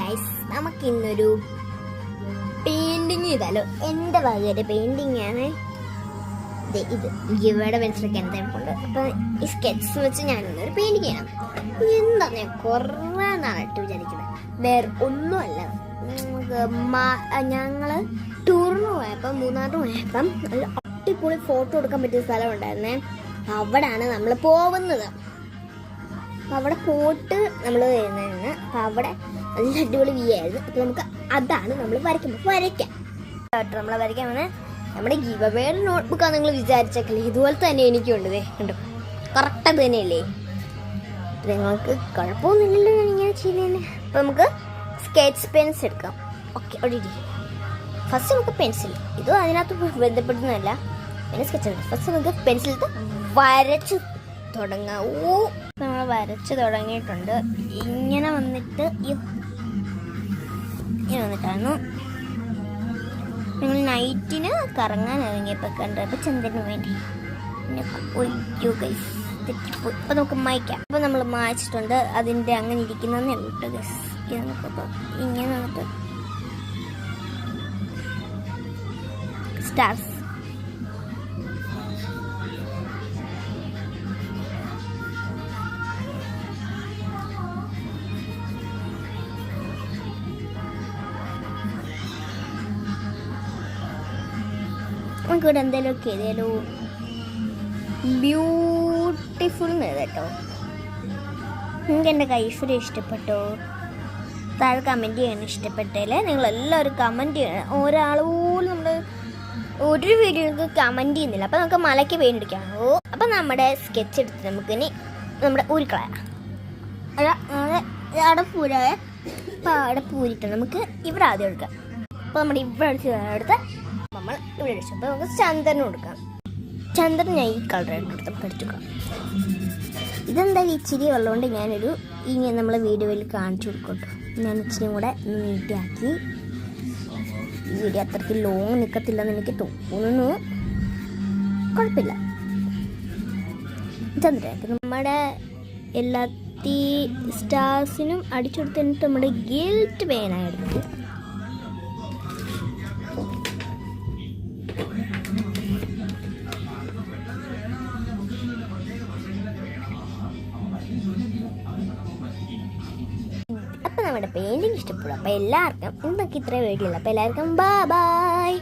Guys, നമുക്ക് ഇന്നൊരു painting ചെയ്താലോ. എൻ്റെ വകയുടെ പെയിന്റിങ് ആണ് ഇത്. ഇവിടെ പെൻസിലൊക്കെ എന്തായിട്ടുണ്ട്. അപ്പൊ ഈ സ്കെച്ച് വെച്ച് ഞാനിന്നൊരു പെയിന്റിങ് ചെയ്യണം. എന്താ ഞാൻ കുറേ നാളായിട്ട് വിചാരിക്കുന്നത്. വേറെ ഒന്നുമല്ല, ഞങ്ങള് ടൂറിന് പോയപ്പം മൂന്നാറിന് പോയപ്പം നല്ല അടിപൊളി ഫോട്ടോ എടുക്കാൻ പറ്റിയ സ്ഥലം ഉണ്ടായിരുന്നേ. അവിടാണ് നമ്മൾ പോകുന്നത്. അപ്പം അവിടെ പോയിട്ട് നമ്മൾ വരുന്നതാണ്. അപ്പം അവിടെ നല്ല അടിപൊളി വ്യൂ ആയിരുന്നു. അപ്പം നമുക്ക് അതാണ് നമ്മൾ വരയ്ക്കാം. നമ്മൾ വരയ്ക്കാൻ വന്നത് നമ്മുടെ ഗീവവേയുടെ നോട്ട്ബുക്കാണ്. നിങ്ങൾ വിചാരിച്ചേക്കില്ലേ, ഇതുപോലത്തെ തന്നെ എനിക്കുണ്ട്. കണ്ടോ, കറക്റ്റ് അത് തന്നെയല്ലേ. നിങ്ങൾക്ക് കുഴപ്പമൊന്നുമില്ലല്ലോ ഞാൻ ഇങ്ങനെ ചെയ്യുന്നതിന്. അപ്പം നമുക്ക് സ്കെച്ച് പെൻസ് എടുക്കാം. ഓക്കെ, അവിടെ ഫസ്റ്റ് നമുക്ക് പെൻസിൽ, ഇതും അതിനകത്ത് ബന്ധപ്പെടുന്നതല്ല, പിന്നെ സ്കെച്ച് ഉണ്ട്. ഫസ്റ്റ് നമുക്ക് പെൻസിലിട്ട് വരച്ച് തുടങ്ങാം. നമ്മൾ വരച്ച് തുടങ്ങിയിട്ടുണ്ട്. ഇങ്ങനെ വന്നിട്ട് ഇങ്ങനെ വന്നിട്ടായിരുന്നു നിങ്ങൾ നൈറ്റിന് കറങ്ങാൻ ഇറങ്ങിയപ്പോൾ കണ്ടപ്പോൾ ചന്ദ്രന് വേണ്ടി തെറ്റിപ്പോയി. അപ്പോൾ നമുക്ക് മായ്ക്കാം. അപ്പോൾ നമ്മൾ മായ്ച്ചിട്ടുണ്ട്. അതിൻ്റെ അങ്ങനെ ഇരിക്കുന്നതെന്നേ ഉള്ളൂ കേട്ടോ ഗൈസ്. ഇത് നമുക്കിപ്പോൾ ഇങ്ങനെ വന്നിട്ട് സ്റ്റാർസ് നമുക്കിവിടെ എന്തെങ്കിലുമൊക്കെ ഏതേലോ ബ്യൂട്ടിഫുൾ കേട്ടോ. നിങ്ങൾക്ക് എൻ്റെ കൈഫുരി ഇഷ്ടപ്പെട്ടോ? താഴെ കമൻറ്റ് ചെയ്യാൻ ഇഷ്ടപ്പെട്ടല്ലേ. നിങ്ങളെല്ലാവരും കമൻറ്റ് ചെയ്യണം. ഒരാൾ പോലും നമ്മൾ ഒരു വീഡിയോക്ക് കമൻറ്റ് ചെയ്യുന്നില്ല. അപ്പോൾ നമുക്ക് മലയ്ക്ക് പെയിൻ്റ് അടിക്കാം. അപ്പം നമ്മുടെ സ്കെച്ച് എടുത്ത് നമുക്കിനി നമ്മുടെ ഊരിക്കളയാം. അടപ്പൂരായ അടപ്പൂരിട്ട് നമുക്ക് ഇവിടെ ആദ്യം എടുക്കാം. അപ്പോൾ നമ്മുടെ ഇവിടെ എടുത്ത് നമ്മൾ ഇവിടെ അടിച്ചു. അപ്പോൾ നമുക്ക് ചന്ദ്രന് കൊടുക്കാം. ചന്ദ്രൻ ഞാൻ ഈ കളറായിട്ട് എടുക്കാം. ഇതെന്തായാലും ഇച്ചിരി ഉള്ളതുകൊണ്ട് ഞാനൊരു ഇങ്ങനെ നമ്മളെ വീഡിയോയിൽ കാണിച്ചു കൊടുക്കട്ടോ. ഞാൻ ഇച്ചിരി കൂടെ നീട്ടിയാക്കി. ഈ വീഡിയോ അത്രയ്ക്ക് ലോങ് നിൽക്കത്തില്ലെന്ന് എനിക്ക് തോന്നുന്നു. കുഴപ്പമില്ല. ചന്ദ്രനായിട്ട് നമ്മുടെ എല്ലാ സ്റ്റാർസിനും അടിച്ചു കൊടുത്തിട്ട് നമ്മുടെ ഗിൽറ്റ് പേനായിരുന്നു. നമ്മുടെ പെയിന്റിങ് ഇഷ്ടപ്പെടും. അപ്പോൾ എല്ലാവർക്കും ഇന്നൊക്കെ ഇത്രയും വീഡിയോ ഉള്ളൂ. അപ്പോൾ എല്ലാവർക്കും ബൈ.